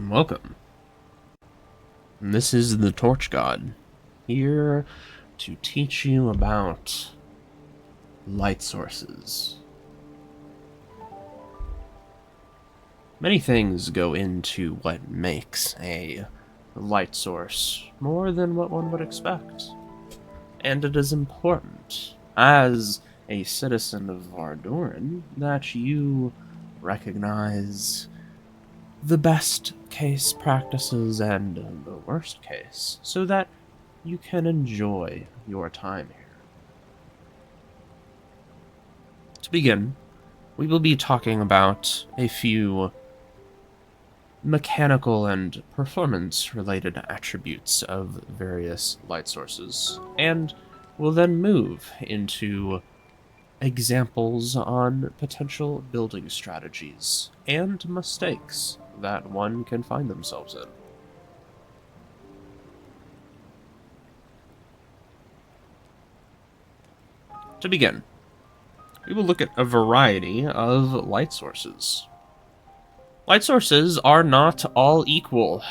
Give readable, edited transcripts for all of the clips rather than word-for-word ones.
Welcome. This is the Torch God, here to teach you about light sources. Many things go into what makes a light source more than what one would expect. And it is important, as a citizen of Vardoran, that you recognize the best case practices and the worst case, so that you can enjoy your time here. To begin, we will be talking about a few mechanical and performance-related attributes of various light sources, and we'll then move into examples on potential building strategies and mistakes that one can find themselves in. To begin, we will look at a variety of light sources. Light sources are not all equal.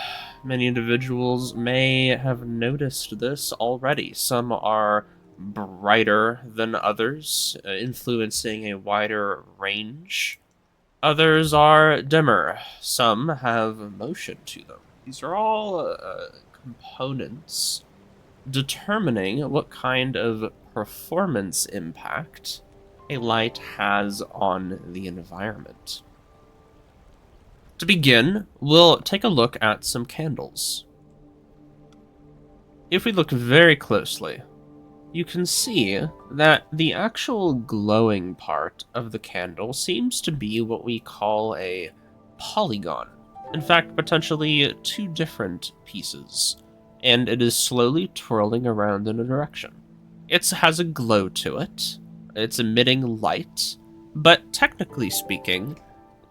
Many individuals may have noticed this already. Some are brighter than others, influencing a wider range. Others are dimmer. Some have motion to them. These are all components determining what kind of performance impact a light has on the environment. To begin, we'll take a look at some candles. If we look very closely, you can see that the actual glowing part of the candle seems to be what we call a polygon. In fact, potentially two different pieces, and it is slowly twirling around in a direction. It has a glow to it, it's emitting light, but technically speaking,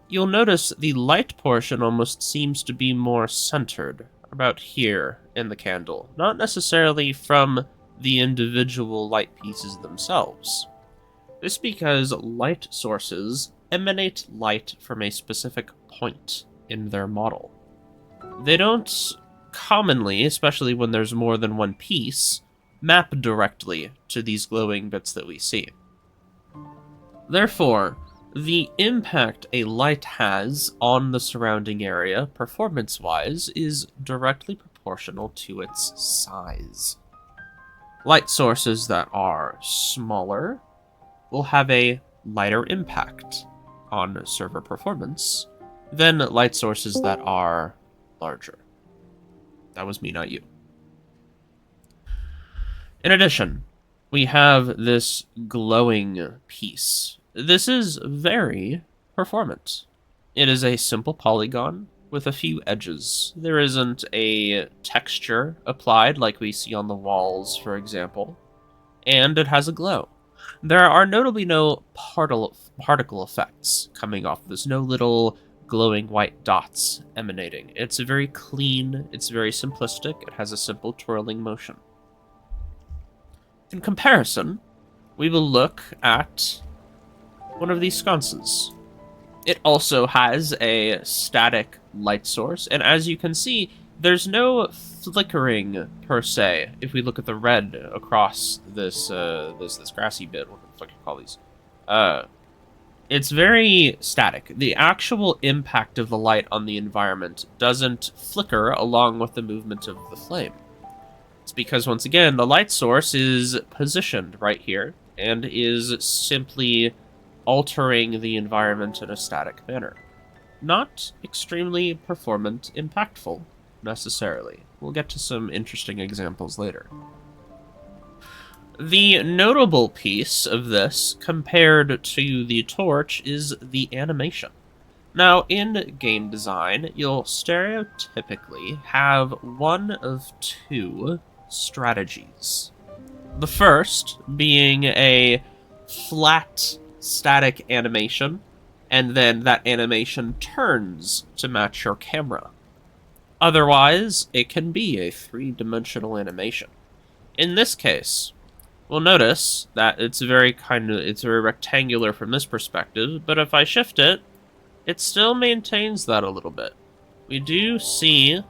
you'll notice the light portion almost seems to be more centered, about here in the candle, not necessarily from the individual light pieces themselves. This because light sources emanate light from a specific point in their model. They don't commonly, especially when there's more than one piece, map directly to these glowing bits that we see. Therefore, the impact a light has on the surrounding area, performance-wise, is directly proportional to its size. Light sources that are smaller will have a lighter impact on server performance than light sources that are larger. That was me, not you. In addition, we have this glowing piece. This is very performant. It is a simple polygon with a few edges. There isn't a texture applied like we see on the walls, for example, and it has a glow. There are notably no particle effects coming off this, no little glowing white dots emanating. It's very clean, it's very simplistic, it has a simple twirling motion. In comparison, we will look at one of these sconces. It also has a static light source, and as you can see, there's no flickering per se. If we look at the red across this this grassy bit, what the fuck you call these? It's very static. The actual impact of the light on the environment doesn't flicker along with the movement of the flame. It's because, once again, the light source is positioned right here and is simply altering the environment in a static manner. Not extremely performant impactful, necessarily. We'll get to some interesting examples later. The notable piece of this, compared to the torch, is the animation. Now, in game design, you'll stereotypically have one of two strategies. The first being a flat static animation, and then that animation turns to match your camera. Otherwise, it can be a three-dimensional animation. In this case, we'll notice that it's very rectangular from this perspective, but if I shift it, it still maintains that a little bit. we do see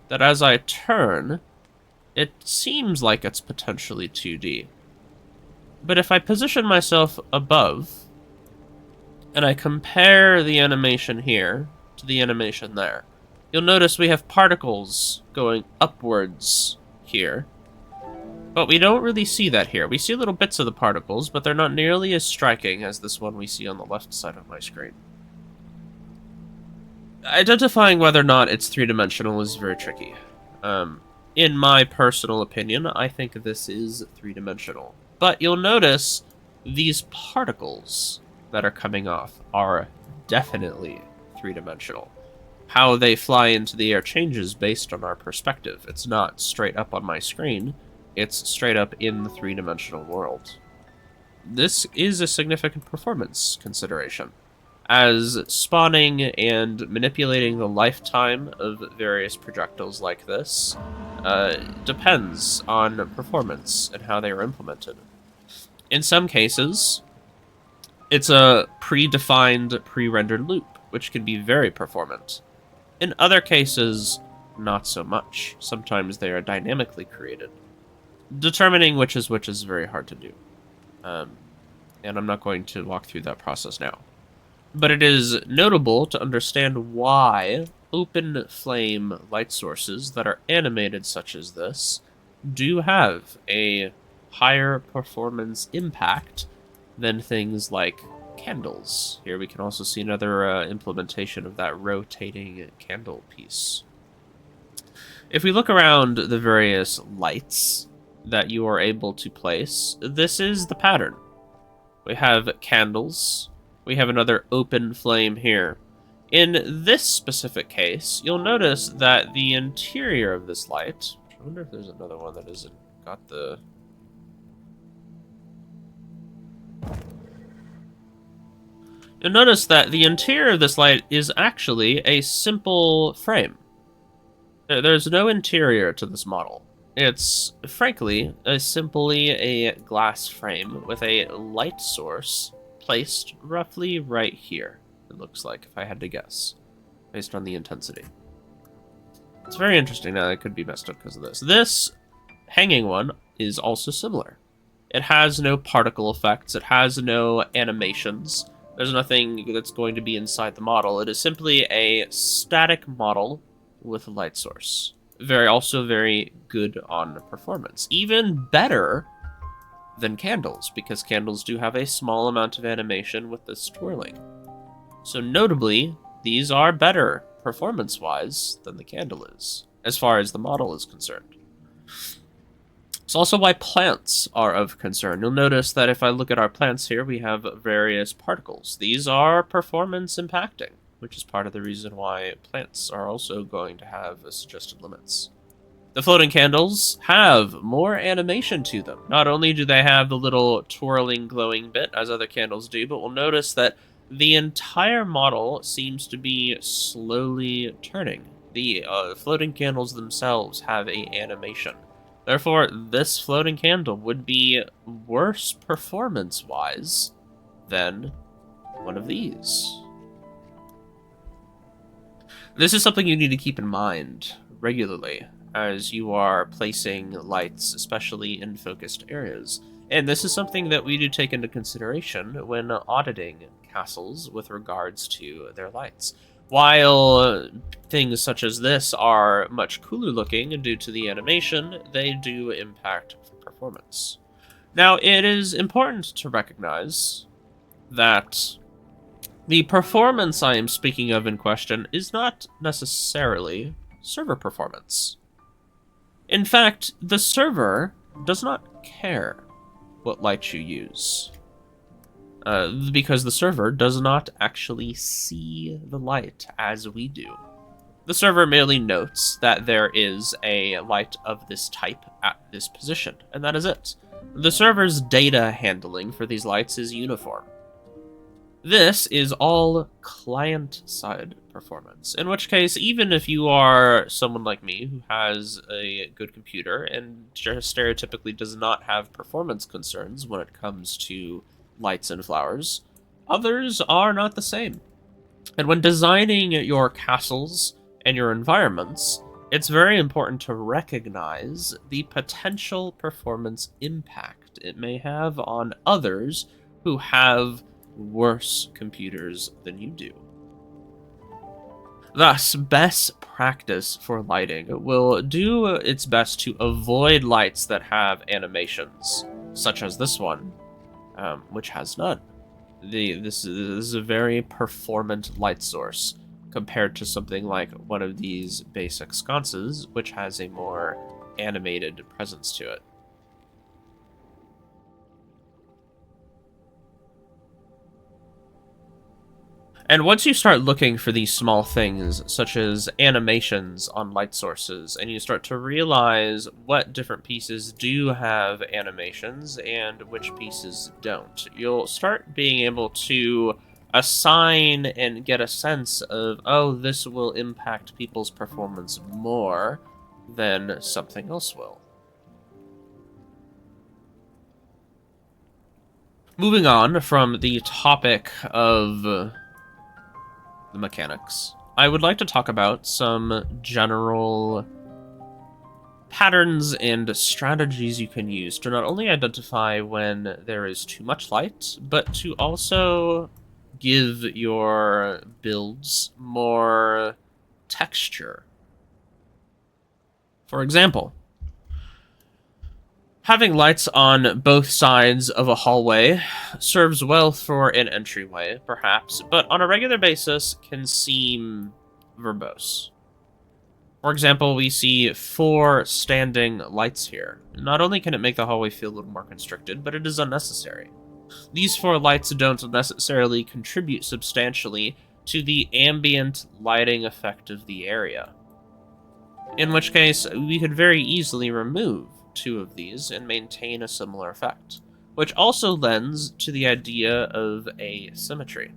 that as I turn, it seems like it's potentially 2D. But if I position myself above, and I compare the animation here to the animation there, you'll notice we have particles going upwards here. But we don't really see that here. We see little bits of the particles, but they're not nearly as striking as this one we see on the left side of my screen. Identifying whether or not it's three-dimensional is very tricky. In my personal opinion, I think this is three-dimensional. But you'll notice these particles that are coming off are definitely three-dimensional. How they fly into the air changes based on our perspective. It's not straight up on my screen, it's straight up in the three-dimensional world. This is a significant performance consideration, as spawning and manipulating the lifetime of various projectiles like this depends on performance and how they are implemented. In some cases, it's a predefined, pre-rendered loop, which can be very performant. In other cases, not so much. Sometimes they are dynamically created. Determining which is very hard to do. And I'm not going to walk through that process now. But it is notable to understand why open flame light sources that are animated such as this do have a higher performance impact than things like candles. Here we can also see another implementation of that rotating candle piece. If we look around the various lights that you are able to place, this is the pattern. We have candles. We have another open flame here. In this specific case, you'll notice that the interior of this light... I wonder if there's another one that isn't got the... You'll notice that the interior of this light is actually a simple frame. There's no interior to this model. It's, frankly, simply a glass frame with a light source placed roughly right here, it looks like, if I had to guess, based on the intensity. It's very interesting. Now, it could be messed up because of this. This hanging one is also similar. It has no particle effects. It has no animations. There's nothing that's going to be inside the model. It is simply a static model with a light source. Also very good on performance. Even better than candles, because candles do have a small amount of animation with this twirling. So notably, these are better performance-wise than the candle is, as far as the model is concerned. It's also why plants are of concern. You'll notice that if I look at our plants here, we have various particles. These are performance impacting, which is part of the reason why plants are also going to have suggested limits. The floating candles have more animation to them. Not only do they have the little twirling, glowing bit, as other candles do, but we'll notice that the entire model seems to be slowly turning. The floating candles themselves have an animation. Therefore, this floating candle would be worse performance-wise than one of these. This is something you need to keep in mind regularly as you are placing lights, especially in focused areas. And this is something that we do take into consideration when auditing castles with regards to their lights. While things such as this are much cooler looking due to the animation, they do impact performance. Now, it is important to recognize that the performance I am speaking of in question is not necessarily server performance. In fact, the server does not care what light you use, because the server does not actually see the light as we do. The server merely notes that there is a light of this type at this position, and that is it. The server's data handling for these lights is uniform. This is all client-side performance, in which case, even if you are someone like me who has a good computer and just stereotypically does not have performance concerns when it comes to lights and flowers, others are not the same. And when designing your castles and your environments, it's very important to recognize the potential performance impact it may have on others who have worse computers than you do. Thus, best practice for lighting will do its best to avoid lights that have animations, such as this one, which has none. This is a very performant light source compared to something like one of these basic sconces, which has a more animated presence to it. And once you start looking for these small things, such as animations on light sources, and you start to realize what different pieces do have animations and which pieces don't, you'll start being able to assign and get a sense of, oh, this will impact people's performance more than something else will. Moving on from the topic of the mechanics, I would like to talk about some general patterns and strategies you can use to not only identify when there is too much light, but to also give your builds more texture. For example, having lights on both sides of a hallway serves well for an entryway, perhaps, but on a regular basis can seem verbose. For example, we see 4 standing lights here. Not only can it make the hallway feel a little more constricted, but it is unnecessary. These 4 lights don't necessarily contribute substantially to the ambient lighting effect of the area. In which case, we could very easily remove 2 of these and maintain a similar effect, which also lends to the idea of asymmetry.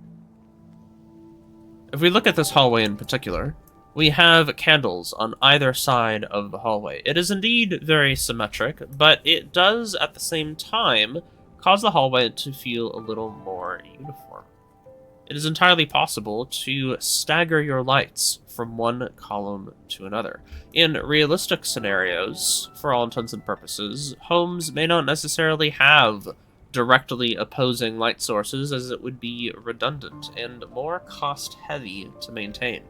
If we look at this hallway in particular, we have candles on either side of the hallway. It is indeed very symmetric, but it does at the same time cause the hallway to feel a little more uniform. It is entirely possible to stagger your lights from one column to another. In realistic scenarios, for all intents and purposes, homes may not necessarily have directly opposing light sources, as it would be redundant and more cost-heavy to maintain.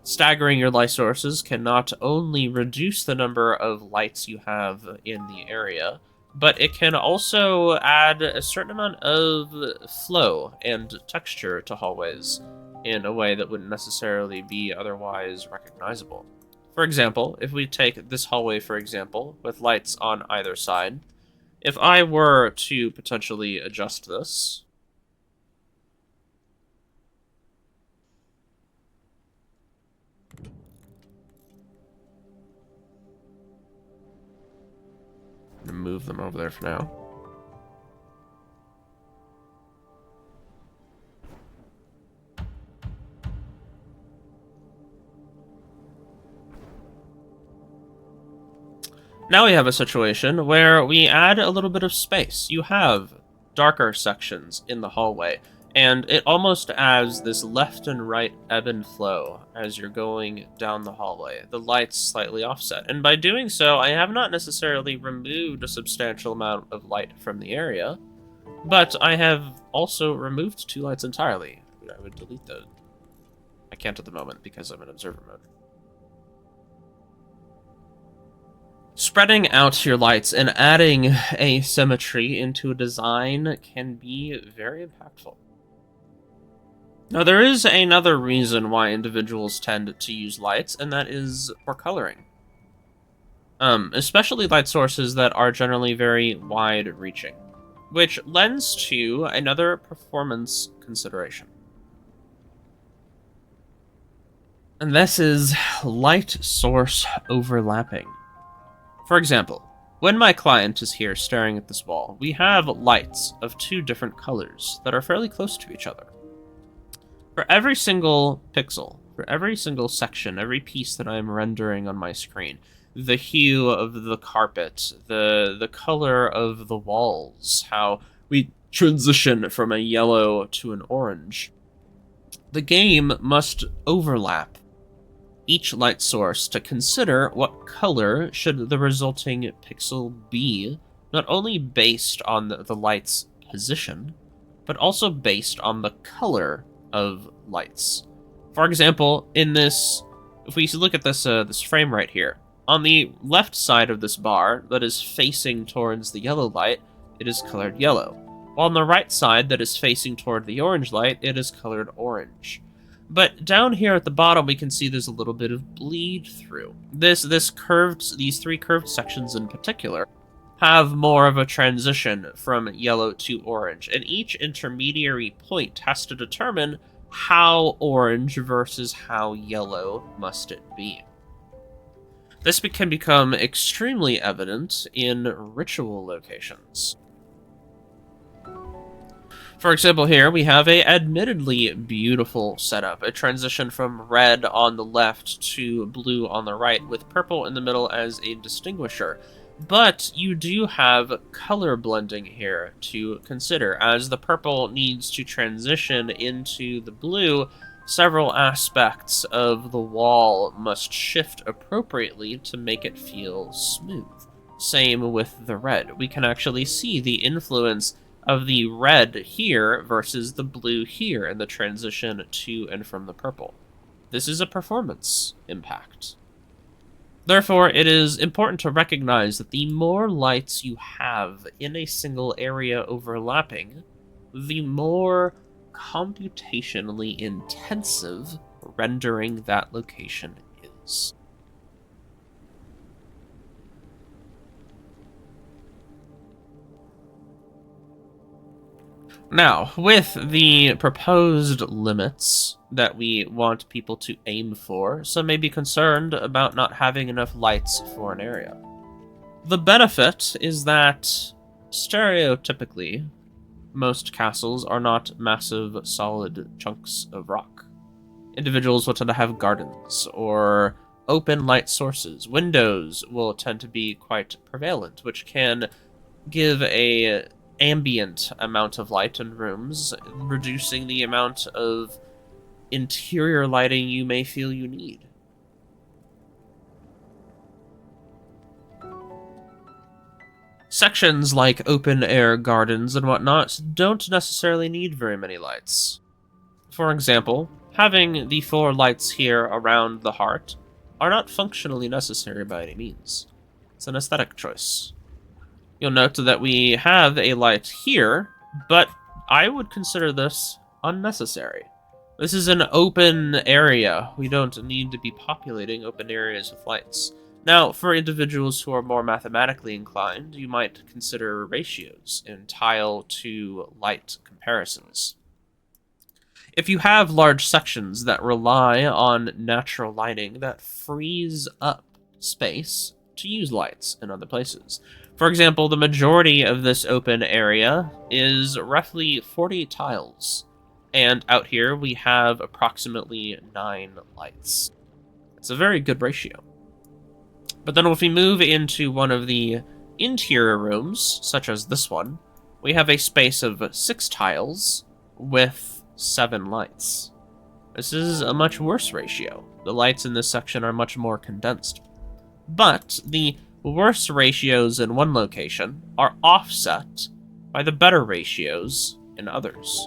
Staggering your light sources can not only reduce the number of lights you have in the area, but it can also add a certain amount of flow and texture to hallways in a way that wouldn't necessarily be otherwise recognizable. For example, if we take this hallway, for example, with lights on either side, if I were to potentially adjust this, I'm gonna move them over there for now. Now we have a situation where we add a little bit of space. You have darker sections in the hallway, and it almost adds this left and right ebb and flow as you're going down the hallway. The lights slightly offset, and by doing so, I have not necessarily removed a substantial amount of light from the area, but I have also removed 2 lights entirely. I would delete those. I can't at the moment because I'm in observer mode. Spreading out your lights and adding asymmetry into a design can be very impactful. Now, there is another reason why individuals tend to use lights, and that is for coloring. Especially light sources that are generally very wide-reaching, which lends to another performance consideration. And this is light source overlapping. For example, when my client is here staring at this wall, we have lights of 2 different colors that are fairly close to each other. For every single pixel, for every single section, every piece that I'm rendering on my screen, the hue of the carpet, the color of the walls, how we transition from a yellow to an orange, The game must overlap each light source to consider what color should the resulting pixel be, not only based on the light's position, but also based on the color of lights. For example, in this, if we look at this frame right here, on the left side of this bar that is facing towards the yellow light, it is colored yellow, while on the right side that is facing toward the orange light, it is colored orange. But down here at the bottom, we can see there's a little bit of bleed through. These three curved sections in particular have more of a transition from yellow to orange, and each intermediary point has to determine how orange versus how yellow must it be. This can become extremely evident in ritual locations. For example, here we have a admittedly beautiful setup, a transition from red on the left to blue on the right, with purple in the middle as a distinguisher. But you do have color blending here to consider, as the purple needs to transition into the blue. Several aspects of the wall must shift appropriately to make it feel smooth. Same with the red. We can actually see the influence of the red here versus the blue here in the transition to and from the purple. This is a performance impact. Therefore, it is important to recognize that the more lights you have in a single area overlapping, the more computationally intensive rendering that location is. Now, with the proposed limits that we want people to aim for, some may be concerned about not having enough lights for an area. The benefit is that, stereotypically, most castles are not massive, solid chunks of rock. Individuals will tend to have gardens, or open light sources. Windows will tend to be quite prevalent, which can give a ambient amount of light in rooms, reducing the amount of interior lighting you may feel you need. Sections like open-air gardens and whatnot don't necessarily need very many lights. For example, having the 4 lights here around the heart are not functionally necessary by any means. It's an aesthetic choice. You'll note that we have a light here, but I would consider this unnecessary. This is an open area. We don't need to be populating open areas with lights. Now, for individuals who are more mathematically inclined, you might consider ratios in tile to light comparisons. If you have large sections that rely on natural lighting, that frees up space to use lights in other places. For example, the majority of this open area is roughly 40 tiles, and out here we have approximately 9 lights. It's a very good ratio. But then if we move into one of the interior rooms, such as this one, we have a space of 6 tiles with 7 lights. This is a much worse ratio. The lights in this section are much more condensed. But the worse ratios in one location are offset by the better ratios in others.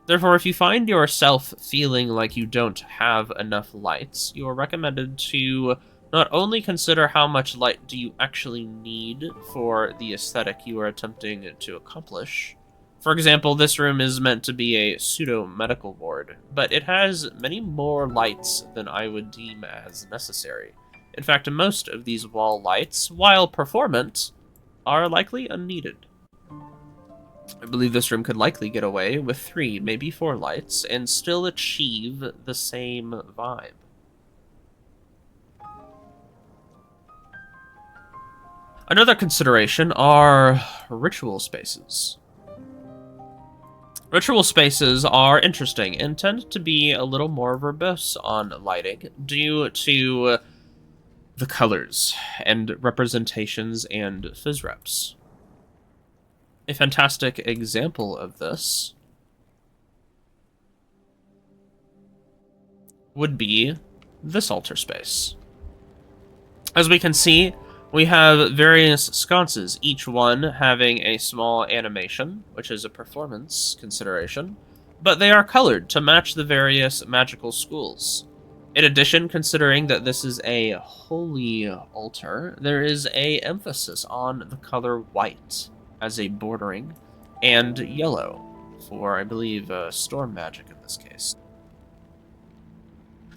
Therefore, if you find yourself feeling like you don't have enough lights, you are recommended to not only consider how much light do you actually need for the aesthetic you are attempting to accomplish. For example, this room is meant to be a pseudo-medical ward, but it has many more lights than I would deem as necessary. In fact, most of these wall lights, while performant, are likely unneeded. I believe this room could likely get away with 3, maybe 4 lights, and still achieve the same vibe. Another consideration are ritual spaces. Ritual spaces are interesting and tend to be a little more verbose on lighting due to the colors and representations and phys reps. A fantastic example of this would be this altar space. As we can see, we have various sconces, each one having a small animation, which is a performance consideration, but they are colored to match the various magical schools. In addition, considering that this is a holy altar, there is a emphasis on the color white as a bordering, and yellow for, I believe, storm magic in this case.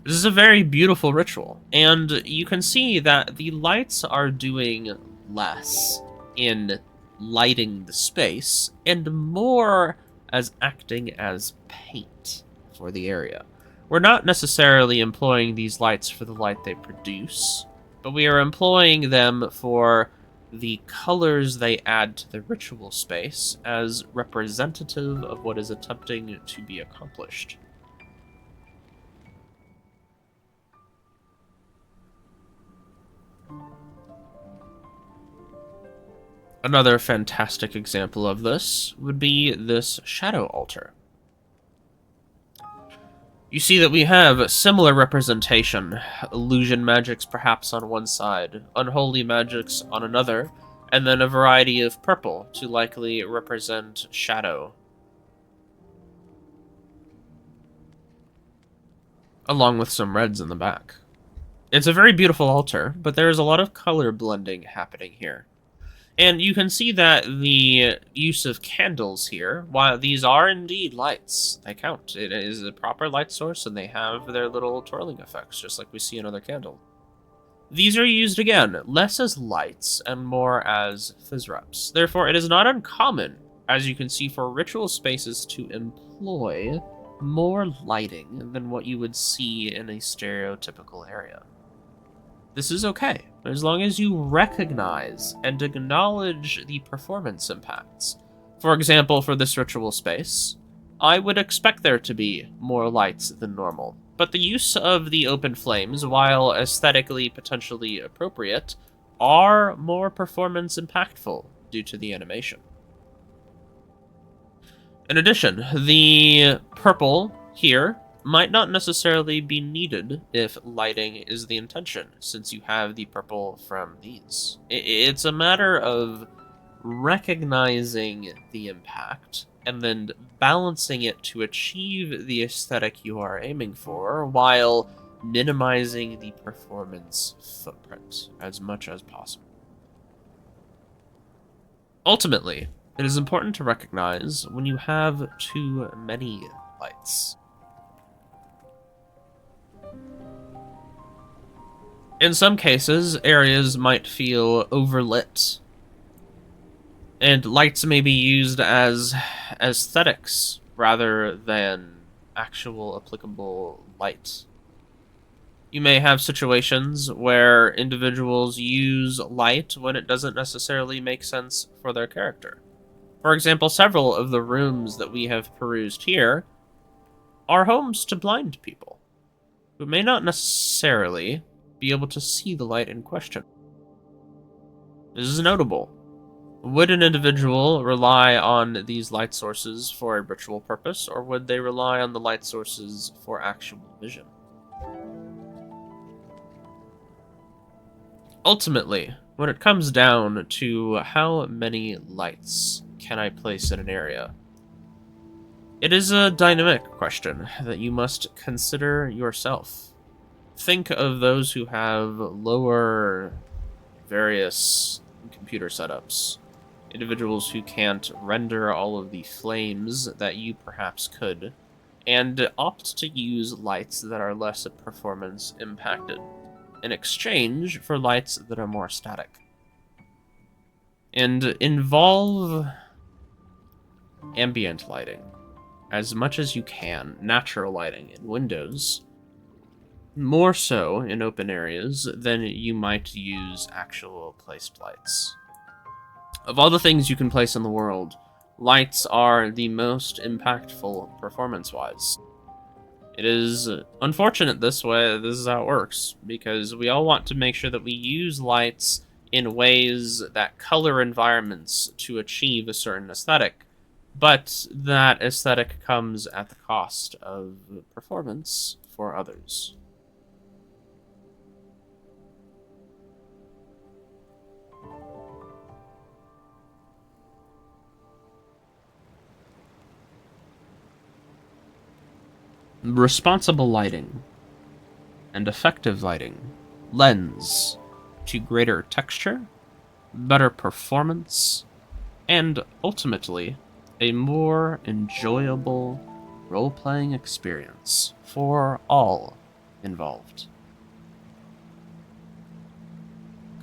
This is a very beautiful ritual, and you can see that the lights are doing less in lighting the space and more as acting as paint for the area. We're not necessarily employing these lights for the light they produce, but we are employing them for the colors they add to the ritual space as representative of what is attempting to be accomplished. Another fantastic example of this would be this shadow altar. You see that we have similar representation, illusion magics perhaps on one side, unholy magics on another, and then a variety of purple to likely represent shadow, along with some reds in the back. It's a very beautiful altar, but there is a lot of color blending happening here. And you can see that the use of candles here, while these are indeed lights, they count. It is a proper light source, and they have their little twirling effects, just like we see in other candles. These are used, again, less as lights and more as fizz-wraps. Therefore, it is not uncommon, as you can see, for ritual spaces to employ more lighting than what you would see in a stereotypical area. This is okay, as long as you recognize and acknowledge the performance impacts. For example, for this ritual space, I would expect there to be more lights than normal, but the use of the open flames, while aesthetically potentially appropriate, are more performance impactful due to the animation. In addition, the purple here might not necessarily be needed if lighting is the intention, since you have the purple from these. It's a matter of recognizing the impact and then balancing it to achieve the aesthetic you are aiming for while minimizing the performance footprint as much as possible. Ultimately, it is important to recognize when you have too many lights. In some cases, areas might feel overlit, and lights may be used as aesthetics rather than actual applicable light. You may have situations where individuals use light when it doesn't necessarily make sense for their character. For example, several of the rooms that we have perused here are homes to blind people, who may not necessarily be able to see the light in question. This is notable. Would an individual rely on these light sources for a ritual purpose, or would they rely on the light sources for actual vision? Ultimately, when it comes down to how many lights can I place in an area, it is a dynamic question that you must consider yourself. Think of those who have lower various computer setups, individuals who can't render all of the flames that you perhaps could, and opt to use lights that are less performance impacted, in exchange for lights that are more static. And involve ambient lighting as much as you can, natural lighting in windows, more so in open areas than you might use actual placed lights. Of all the things you can place in the world, lights are the most impactful performance-wise. It is unfortunate this way, this is how it works, because we all want to make sure that we use lights in ways that color environments to achieve a certain aesthetic, but that aesthetic comes at the cost of performance for others. Responsible lighting and effective lighting lends to greater texture, better performance, and ultimately a more enjoyable role-playing experience for all involved.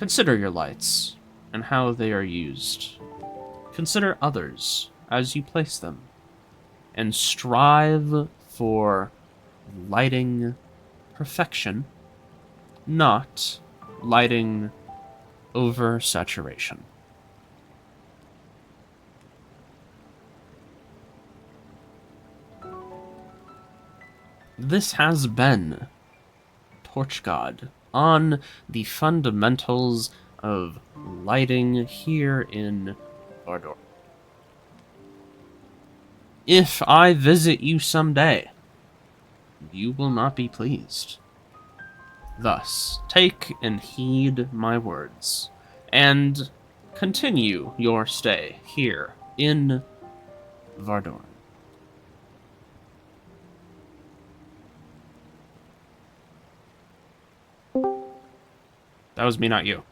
Consider your lights and how they are used. Consider others as you place them, and strive for lighting perfection, not lighting oversaturation. This has been Torch God on the fundamentals of lighting here in Vardoran. If I visit you someday, you will not be pleased. Thus, take and heed my words, and continue your stay here in Vardoran. That was me, not you.